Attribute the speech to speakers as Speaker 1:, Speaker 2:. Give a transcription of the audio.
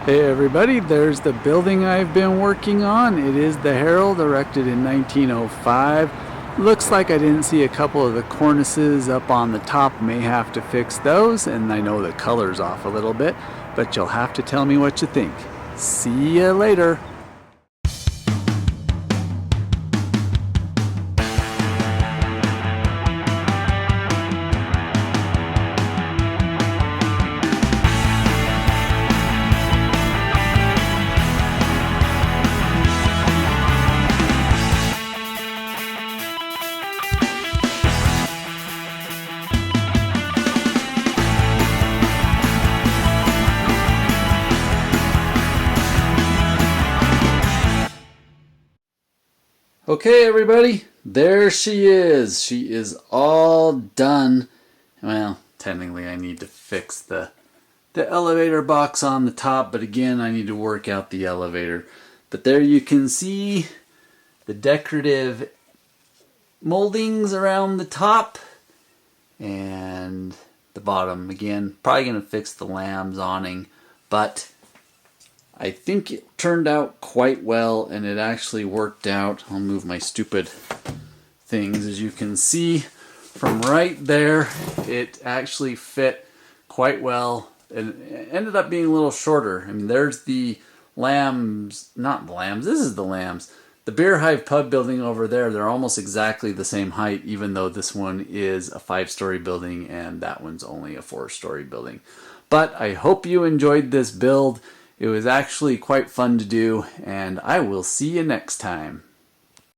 Speaker 1: Hey everybody, there's the building I've been working on. It is the Herald, erected in 1905. Looks like I didn't see a couple of the cornices up on the top. May have to fix those, and I know the color's off a little bit, but you'll have to tell me what you think. See ya later. Okay everybody, there she is. She is all done. Well, technically I need to fix the elevator box on the top, but again I need to work out the elevator. But there you can see the decorative moldings around the top and the bottom. Again, probably going to fix the lamb's awning, but I think it turned out quite well, and it actually worked out. I'll move my stupid things. As you can see from right there, it actually fit quite well. It ended up being a little shorter. I mean, there's the lambs, not the lambs, this is the lambs. The Beer Hive pub building over there, they're almost exactly the same height, even though this one is a 5-story building and that one's only a 4-story building. But I hope you enjoyed this build. It was actually quite fun to do, and I will see you next time.